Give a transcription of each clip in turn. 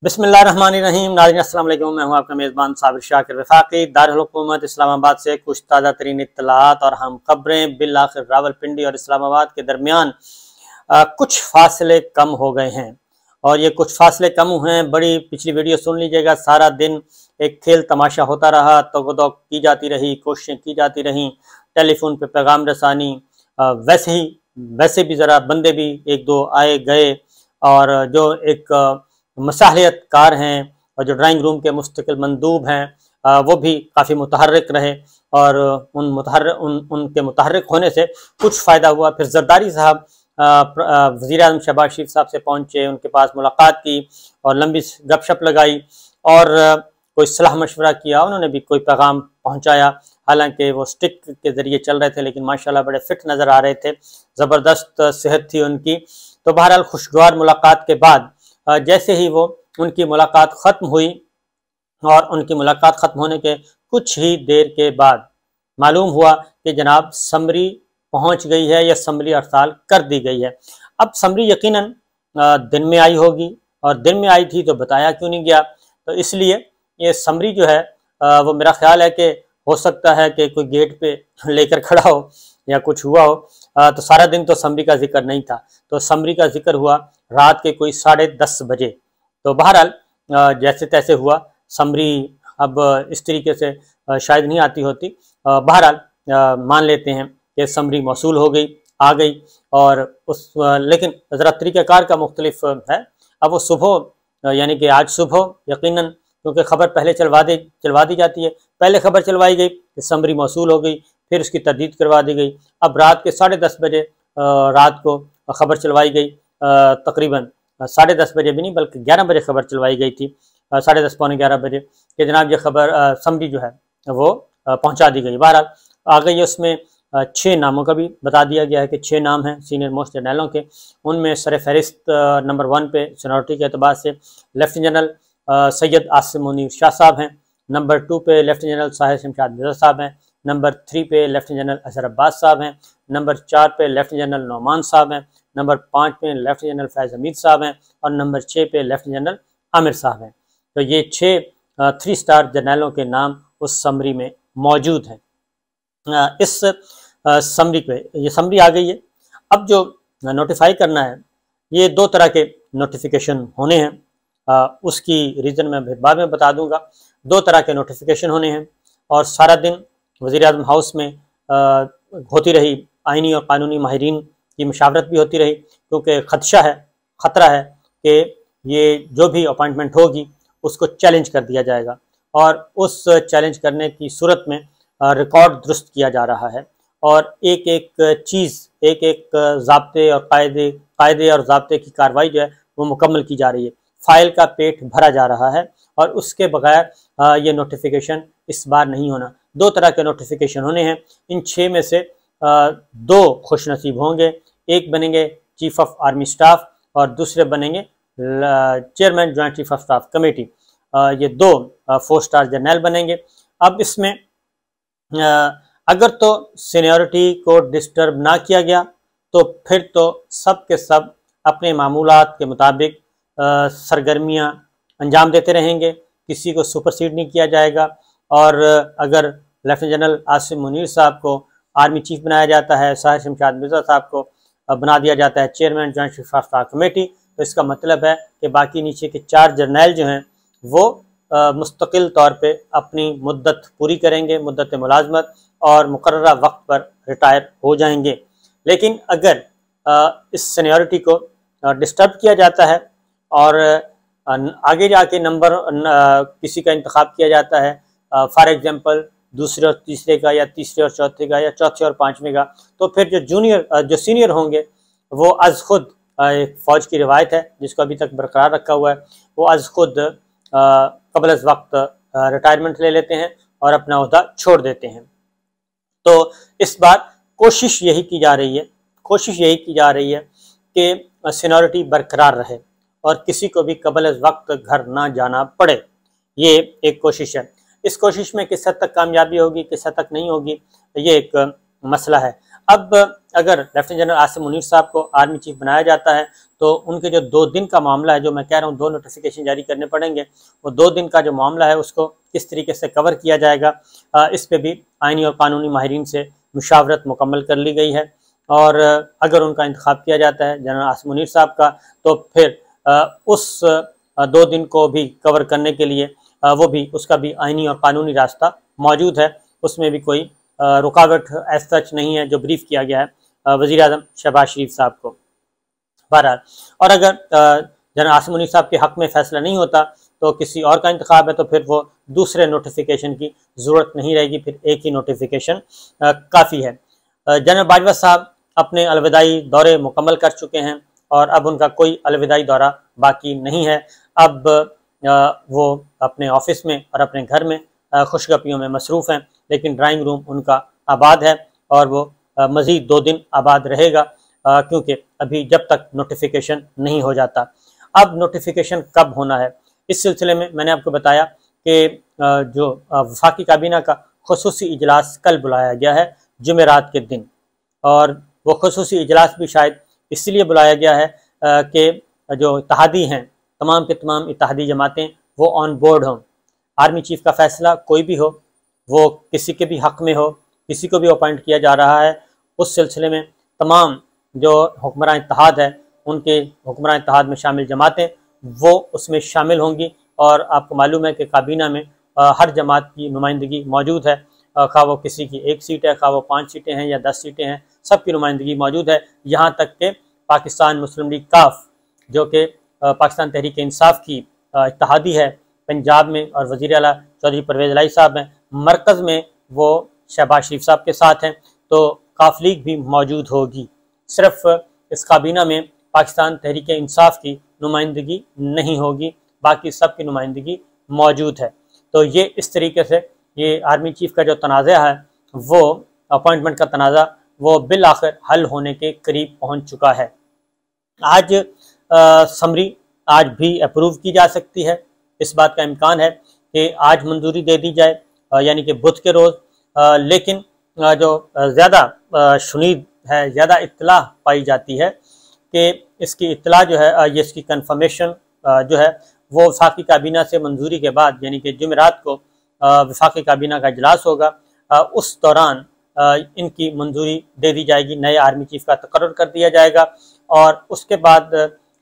बिस्मिल्लाहिर्रहमानिर्रहीम। नाज़रीन अस्सलाम वालेकुम। मैं हूं आपका मेज़बान साबिर शाकिर वफाकी। दारुल हुकूमत इस्लामाबाद से कुछ ताज़ा तरीन इत्तलात और हम खबरें। बिलाखिर रावलपिंडी और इस्लामाबाद के दरमियान कुछ फासले कम हो गए हैं और ये कुछ फासले कम हुए हैं। बड़ी पिछली वीडियो सुन लीजिएगा। सारा दिन एक खेल तमाशा होता रहा, तगदौक की जाती रही, कोशिशें की जाती रहीं, टेलीफोन पे पैगाम रसानी, वैसे भी ज़रा बंदे भी एक दो आए गए और जो एक मसाहलियत कार हैं और जो ड्राइंग रूम के मुस्तकिल मंदूब हैं वो भी काफ़ी मुतहर्रिक रहे और उनके मुतहर्रिक होने से कुछ फ़ायदा हुआ। फिर जरदारी साहब वज़ीर-ए-आज़म शहबाज शरीफ साहब से पहुँचे, उनके पास मुलाकात की और लंबी गपशप लगाई और कोई सलाह मशवरा किया। उन्होंने भी कोई पैगाम पहुँचाया। हालांकि वो स्टिक के ज़रिए चल रहे थे लेकिन माशाल्लाह बड़े फिट नज़र आ रहे थे, ज़बरदस्त सेहत थी उनकी। तो बहरहाल खुशगवार मुलाकात के बाद जैसे ही वो उनकी मुलाकात ख़त्म हुई और उनकी मुलाकात ख़त्म होने के कुछ ही देर के बाद मालूम हुआ कि जनाब समरी पहुंच गई है या समरी अरसाल कर दी गई है। अब समरी यकीनन दिन में आई होगी और दिन में आई थी तो बताया क्यों नहीं गया। तो इसलिए ये समरी जो है वो मेरा ख्याल है कि हो सकता है कि कोई गेट पे लेकर खड़ा हो या कुछ हुआ हो। तो सारा दिन तो समरी का जिक्र नहीं था, तो समरी का जिक्र हुआ रात के कोई 10:30 बजे। तो बहरहाल जैसे तैसे हुआ। समरी अब इस तरीके से शायद नहीं आती होती। बहरहाल मान लेते हैं कि समरी मौसूल हो गई, आ गई और लेकिन ज़रा तरीक़ाकार का मुख्तलिफ है। अब वो सुबह यानी कि आज सुबह यकीनन, क्योंकि ख़बर पहले चलवा दी जाती है, पहले ख़बर चलवाई गई कि समरी मौसूल हो गई, फिर उसकी तरदीद करवा दी गई। अब रात के 10:30 बजे रात को ख़बर चलवाई गई, तकरीबन 10:30 बजे भी नहीं बल्कि 11 बजे ख़बर चलवाई गई थी, 10:30 पौने 11 बजे कि जनाब ये ख़बर समरी जो है वो पहुंचा दी गई। बहरहाल आ गई है। उसमें 6 नामों का भी बता दिया गया है कि 6 नाम हैं सीनियर मोस्ट जर्नलों के। उनमें सर फहरिस्त नंबर 1 पे सीनियरिटी के अतबार से लेफ्टिनेंट जनरल सैयद आसिम मुनीर शाह साहब हैं। नंबर 2 पे लेफ्टिनेंट जनरल साहिर शमशाद मिर्ज़ा साहब हैं। नंबर 3 पे लेफ्टिनेंट जनरल अजहर अब्बास साहब हैं। नंबर 4 पे लेफ्टिनेंट जनरल नौमान साहब हैं। नंबर 5 पे लेफ्टिनेंट जनरल फैज़ हमीद साहब हैं और नंबर 6 पे लेफ्टिनेंट जनरल आमिर साहब हैं। तो ये 6 3 स्टार जर्नलों के नाम उस समरी में मौजूद हैं। इस समरी पे ये समरी आ गई है। अब जो नोटिफाई करना है, ये 2 तरह के नोटिफिकेशन होने हैं। उसकी रीज़न मैं बाद में बता दूंगा। 2 तरह के नोटिफिकेशन होने हैं और सारा दिन वज़ीर-ए-आज़म हाउस में होती रही आइनी और कानूनी माहिरीन की मशावरत भी होती रही, क्योंकि ख़तरा है कि ये जो भी अपॉइंटमेंट होगी उसको चैलेंज कर दिया जाएगा और उस चैलेंज करने की सूरत में रिकॉर्ड दुरुस्त किया जा रहा है और एक एक चीज़, एक एक ज़ाब्ते और कायदे और ज़ाब्ते की कार्रवाई जो है वो मुकम्मल की जा रही है। फाइल का पेट भरा जा रहा है और उसके बगैर ये नोटिफिकेशन इस बार नहीं होना। 2 तरह के नोटिफिकेशन होने हैं। इन 6 में से 2 खुशनसीब होंगे। एक बनेंगे चीफ ऑफ आर्मी स्टाफ और दूसरे बनेंगे chairman joint chief of staff committee. ये 2 4 स्टार जर्नल बनेंगे। अब इसमें अगर तो सीनियरिटी को डिस्टर्ब ना किया गया तो फिर तो सब के सब अपने मामूलात के मुताबिक सरगर्मियाँ अंजाम देते रहेंगे, किसी को सुपरसीड नहीं किया जाएगा। और अगर लेफ्टिनेंट जनरल आसिम मुनीर साहब को आर्मी चीफ बनाया जाता है, साहिर शमशाद मिर्ज़ा साहब को बना दिया जाता है chairman joint chief of staff committee, तो इसका मतलब है कि बाकी नीचे के 4 जर्नल जो हैं वो मुस्तकिल तौर पे अपनी मुद्दत पूरी करेंगे, मुद्दत मुलाजमत, और मुकर्ररा वक्त पर रिटायर हो जाएंगे। लेकिन अगर इस सीनियरिटी को डिस्टर्ब किया जाता है और आगे जाके नंबर किसी का इंतखाब किया जाता है, फॉर एग्जांपल दूसरे और तीसरे का या तीसरे और चौथे का या चौथे और पाँचवें का, तो फिर जो सीनियर होंगे वो अज़ खुद, एक फ़ौज की रिवायत है जिसको अभी तक बरकरार रखा हुआ है, वो अज़ खुद क़ब्ल अज़ वक्त रिटायरमेंट ले लेते हैं और अपना ओहदा छोड़ देते हैं। तो इस बार कोशिश यही की जा रही है कि सीनियरिटी बरकरार रहे और किसी को भी क़ब्ल अज़ वक्त घर ना जाना पड़े। ये एक कोशिश है। इस कोशिश में किस हद तक कामयाबी होगी, किस हद तक नहीं होगी, ये एक मसला है। अब अगर लेफ्टिनेंट जनरल आसिम मुनीर साहब को आर्मी चीफ बनाया जाता है तो उनके जो 2 दिन का मामला है, जो मैं कह रहा हूँ 2 नोटिफिकेशन जारी करने पड़ेंगे, वो 2 दिन का जो मामला है उसको किस तरीके से कवर किया जाएगा, इस पे भी आइनी और कानूनी माहिरीन से मुशावरत मुकम्मल कर ली गई है। और अगर उनका इंतखाब किया जाता है जनरल आसिम मुनीर साहब का, तो फिर उस 2 दिन को भी कवर करने के लिए वो भी उसका भी आइनी और कानूनी रास्ता मौजूद है, उसमें भी कोई रुकावट एज सच नहीं है जो ब्रीफ किया गया है वज़ीर आज़म शहबाज शरीफ साहब को। बहरहाल, और अगर जनरल आसिम मुनीर साहब के हक़ में फैसला नहीं होता तो किसी और का इंतखाब है, तो फिर वो दूसरे नोटिफिकेशन की ज़रूरत नहीं रहेगी, फिर एक ही नोटिफिकेशन काफ़ी है। जनरल बाजवा साहब अपने अलविदाई दौरे मुकम्मल कर चुके हैं और अब उनका कोई अलविदाई दौरा बाकी नहीं है। अब वो अपने ऑफिस में और अपने घर में खुशगपियों में मसरूफ़ हैं, लेकिन ड्राइंग रूम उनका आबाद है और वो मज़ीद 2 दिन आबाद रहेगा, क्योंकि अभी जब तक नोटिफिकेशन नहीं हो जाता। अब नोटिफिकेशन कब होना है, इस सिलसिले में मैंने आपको बताया कि जो वफाकी काबीना का खुसूसी इजलास कल बुलाया गया है जुमेरात के दिन, और वो खुसूसी इजलास भी शायद इसलिए बुलाया गया है कि जो इत्तेहादी हैं, तमाम के तमाम इत्तेहादी जमातें वो ऑन बोर्ड हों। आर्मी चीफ का फैसला कोई भी हो, वो किसी के भी हक़ में हो, किसी को भी अपॉइंट किया जा रहा है, उस सिलसिले में तमाम जो हुक्मरान इत्तेहाद है, उनके हुक्मरान इत्तेहाद में शामिल जमातें वो उसमें शामिल होंगी। और आपको मालूम है कि काबीना में हर जमात की नुमाइंदगी मौजूद है, खा वो किसी की 1 सीट है, खा वो 5 सीटें हैं या 10 सीटें हैं, सबकी नुमाइंदगी मौजूद है। यहाँ तक कि पाकिस्तान मुस्लिम लीग काफ, जो कि पाकिस्तान तहरीक इंसाफ की इत्तेहादी है, पंजाब में और वज़ीर आला चौधरी परवेज़ इलाही साहब हैं, मरकज़ में वो शहबाज शरीफ साहब के साथ हैं, तो काफ लीग भी मौजूद होगी। सिर्फ इस काबीना में पाकिस्तान तहरीक इंसाफ की नुमाइंदगी नहीं होगी, बाकी सब की नुमाइंदगी मौजूद है। तो ये इस तरीके से ये आर्मी चीफ का जो तनाज़ा है, वो अपॉइंटमेंट का तनाज़ा, वो बिल आखिर हल होने के करीब पहुँच चुका है। आज समरी आज भी अप्रूव की जा सकती है, इस बात का इम्कान है कि आज मंजूरी दे दी जाए, यानी कि बुध के रोज़, लेकिन जो ज़्यादा शुनीद है, ज़्यादा इत्तला पाई जाती है कि इसकी इत्तला जो है, ये इसकी कन्फर्मेशन जो है वो वफाकी काबीना से मंजूरी के बाद, यानी कि जुमेरात को वफाकी काबीना का इजलास होगा, उस दौरान इनकी मंजूरी दे दी जाएगी, नए आर्मी चीफ का तकर्रुर कर दिया जाएगा। और उसके बाद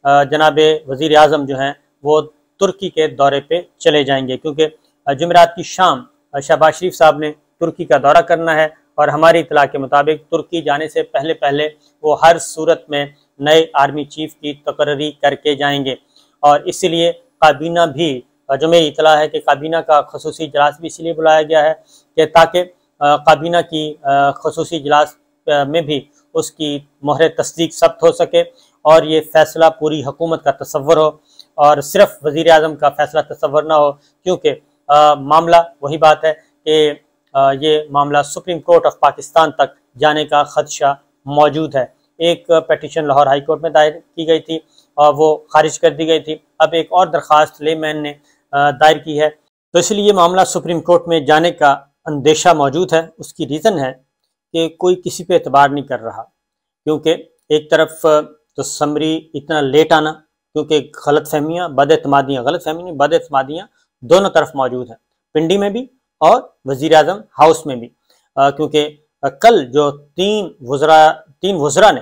जनाब वज़ीर आज़म जो हैं वो तुर्की के दौरे पे चले जाएंगे, क्योंकि जुमेरात की शाम शहबाज शरीफ साहब ने तुर्की का दौरा करना है, और हमारी इत्तला के मुताबिक तुर्की जाने से पहले पहले वो हर सूरत में नए आर्मी चीफ की तकर्री करके जाएंगे। और इसीलिए काबीना भी, जो मेरी इत्तला है कि काबीना का खुसूसी इजलास भी इसलिए बुलाया गया है कि ताकि काबीना की खुसूसी इजलास में भी उसकी मोहर तस्दीक सब्त हो सके और ये फ़ैसला पूरी हुकूमत का तसव्वुर हो, और सिर्फ वज़ीर आज़म का फ़ैसला तसव्वुर ना हो, क्योंकि मामला वही बात है कि ये मामला सुप्रीम कोर्ट ऑफ पाकिस्तान तक जाने का ख़दशा मौजूद है। एक पटिशन लाहौर हाई कोर्ट में दायर की गई थी और वो खारिज कर दी गई थी, अब एक और दरख्वास्त लेमैन ने दायर की है, तो इसलिए ये मामला सुप्रीम कोर्ट में जाने का अंदेशा मौजूद है। उसकी रीज़न है कि कोई किसी पे एतबार नहीं कर रहा, क्योंकि एक तरफ तो समरी इतना लेट आना, क्योंकि गलत फहमियाँ, बदएतमादियाँ, गलत फहमी नहीं, बदएतमादियाँ दोनों तरफ मौजूद हैं, पिंडी में भी और वज़ीर आज़म हाउस में भी, क्योंकि कल जो तीन वज़रा ने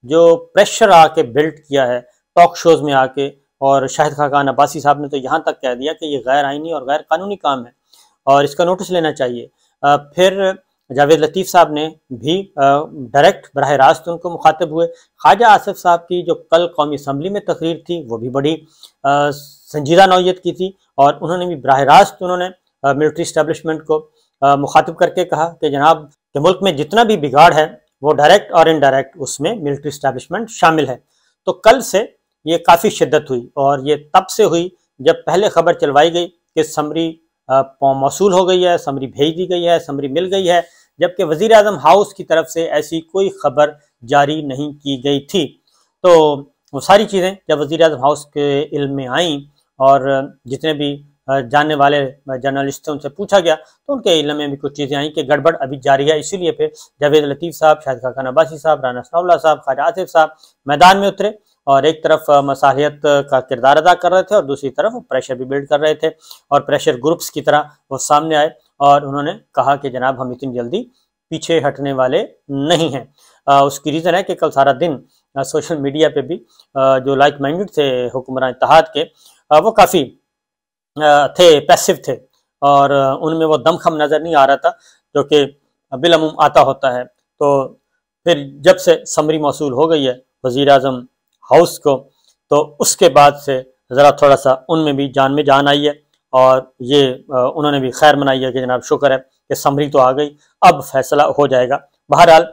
जो प्रेशर आके बिल्ड किया है टॉक शोज़ में आके, और शाहिद खाकान अब्बासी साहब ने तो यहाँ तक कह दिया कि ये गैर आइनी और गैर कानूनी काम है और इसका नोटिस लेना चाहिए। फिर जावेद लतीफ़ साहब ने भी डायरेक्ट बराह रास्त उनको मुखातिब हुए। ख्वाजा आसिफ साहब की जो कल कौमी असम्बली में तकरीर थी वो भी बड़ी संजीदा नौयत की थी, और उन्होंने भी बराह रास्त उन्होंने मिलिट्री इस्टेब्लिशमेंट को मुखातिब करके कहा कि जनाब के मुल्क में जितना भी बिगाड़ है वो डायरेक्ट और इनडायरेक्ट उसमें मिलिट्री इस्टेब्लिशमेंट शामिल है। तो कल से ये काफ़ी शिद्दत हुई, और ये तब से हुई जब पहले खबर चलवाई गई कि समरी मौसूल हो गई है, समरी भेज दी गई है, समरी मिल गई है, जबकि वज़ीर आज़म हाउस की तरफ से ऐसी कोई खबर जारी नहीं की गई थी। तो वो सारी चीज़ें जब वज़ीर आज़म हाउस के इल्म में आईं और जितने भी जानने वाले जर्नलिस्ट थे, उनसे पूछा गया तो उनके इल्म में भी कुछ चीज़ें आई कि गड़बड़ अभी जारी है। इसीलिए फिर जावेद लतीफ़ साहब, शाहिद खान अब्बासी साहब, राना सनाउल्लाह साहब, ख्वाजा आसिफ साहब मैदान में उतरे और एक तरफ मसालियत का किरदार अदा कर रहे थे और दूसरी तरफ वो प्रेशर भी बिल्ड कर रहे थे और प्रेशर ग्रुप्स की तरह वो सामने आए और उन्होंने कहा कि जनाब हम इतनी जल्दी पीछे हटने वाले नहीं हैं। उसकी रीज़न है कि कल सारा दिन सोशल मीडिया पे भी जो लाइक माइंडेड थे हुक्मरान इत्तेहाद के, वो काफ़ी थे, पैसिव थे और उनमें वो दमखम नज़र नहीं आ रहा था जो कि बिलअमूम आता होता है। तो फिर जब से समरी मौसूल हो गई है वज़ीर आज़म हाउस को, तो उसके बाद से ज़रा थोड़ा सा उनमें भी जान आई है और ये उन्होंने भी खैर मनाई है कि जनाब शुक्र है कि समरी तो आ गई, अब फैसला हो जाएगा। बहरहाल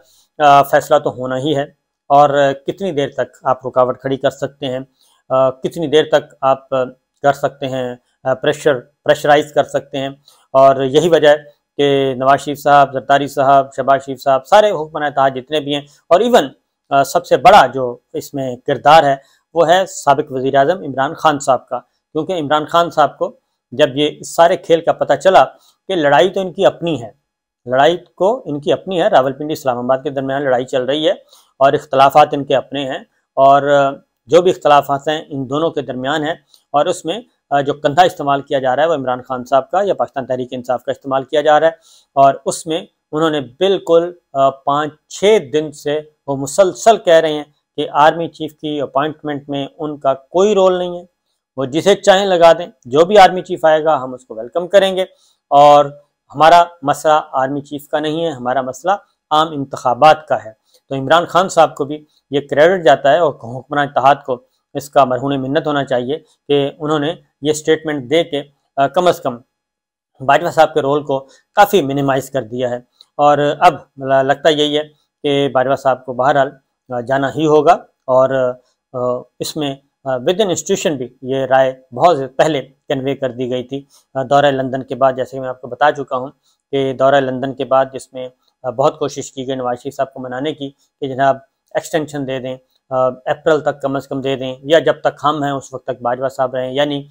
फैसला तो होना ही है और कितनी देर तक आप रुकावट खड़ी कर सकते हैं, कितनी देर तक आप कर सकते हैं, प्रेशराइज कर सकते हैं। और यही वजह है कि नवाज शरीफ साहब, जरदारी साहब, शहबाज शरीफ साहब, सारे हुक्मरान इत्तेहाद जितने भी हैं और इवन सबसे बड़ा जो इसमें किरदार है वो है साबिक वज़ीर आज़म इमरान खान साहब का, क्योंकि इमरान खान साहब को जब ये सारे खेल का पता चला कि लड़ाई तो इनकी अपनी है, लड़ाई को इनकी अपनी है, रावलपिंडी इस्लामाबाद के दरमियान लड़ाई चल रही है और इख्तलाफात इनके अपने हैं और जो भी इख्तलाफात हैं इन दोनों के दरमियान है और उसमें जो कंधा इस्तेमाल किया जा रहा है वो इमरान खान साहब का या पाकिस्तान तहरीक इंसाफ का इस्तेमाल किया जा रहा है और उसमें उन्होंने बिल्कुल 5-6 दिन से वो मुसलसल कह रहे हैं कि आर्मी चीफ की अपॉइंटमेंट में उनका कोई रोल नहीं है, वो जिसे चाहें लगा दें, जो भी आर्मी चीफ आएगा हम उसको वेलकम करेंगे और हमारा मसला आर्मी चीफ का नहीं है, हमारा मसला आम इंतखाबात का है। तो इमरान खान साहब को भी ये क्रेडिट जाता है और हुक्मरान इत्तेहाद को इसका मरहून मिन्नत होना चाहिए कि उन्होंने ये स्टेटमेंट दे के कम अज़ कम बाजवा साहब के रोल को काफ़ी मिनिमाइज़ कर दिया है और अब लगता यही है कि बाजवा साहब को बहरहाल जाना ही होगा और इसमें विद इन इंस्टीट्यूशन भी ये राय बहुत पहले कन्वे कर दी गई थी दौरा लंदन के बाद। जैसे कि मैं आपको बता चुका हूँ कि दौरा लंदन के बाद जिसमें बहुत कोशिश की गई नवाज शरीफ साहब को मनाने की कि जनाब एक्सटेंशन दे दें, अप्रैल तक कम से कम दे दें या जब तक हम हैं उस वक्त तक बाजवा साहब रहें, यानी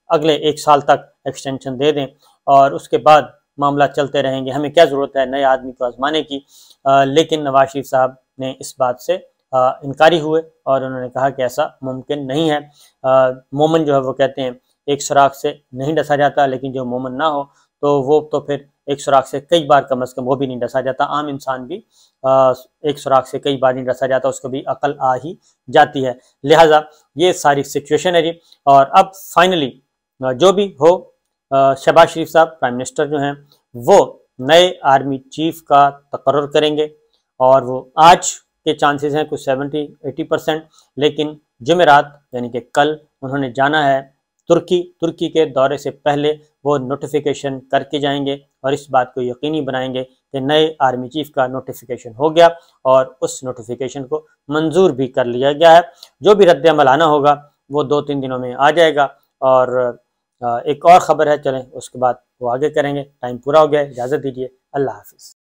अगले 1 साल तक एक्सटेंशन दे दें और उसके बाद मामला चलते रहेंगे, हमें क्या ज़रूरत है नए आदमी को आजमाने की। लेकिन नवाज शरीफ साहब ने इस बात से इनकारी हुए और उन्होंने कहा कि ऐसा मुमकिन नहीं है। मोमन जो है वो कहते हैं एक सुराख से नहीं डसा जाता, लेकिन जो मोमन ना हो तो वो तो फिर एक सुराख से कई बार कम से कम वो भी नहीं डसा जाता। आम इंसान भी एक सुराख से कई बार नहीं डसा जाता, उसको भी अकल आ ही जाती है। लिहाजा ये सारी सिचुएशन है जी। और अब फाइनली जो भी हो शहबाज शरीफ साहब प्राइम मिनिस्टर जो हैं वो नए आर्मी चीफ का तकर्रुर करेंगे और वो आज के चांसेस हैं कुछ 70-80%, लेकिन जुमेरात यानी कि कल उन्होंने जाना है तुर्की के दौरे से पहले वो नोटिफिकेशन करके जाएंगे और इस बात को यकीनी बनाएंगे कि नए आर्मी चीफ का नोटिफिकेशन हो गया और उस नोटिफिकेशन को मंजूर भी कर लिया गया है। जो भी रद्द अमल आना होगा वो 2-3 दिनों में आ जाएगा। और एक और ख़बर है, चलें उसके बाद वो आगे करेंगे। टाइम पूरा हो गया है, इजाज़त दीजिए, अल्लाह हाफिज़।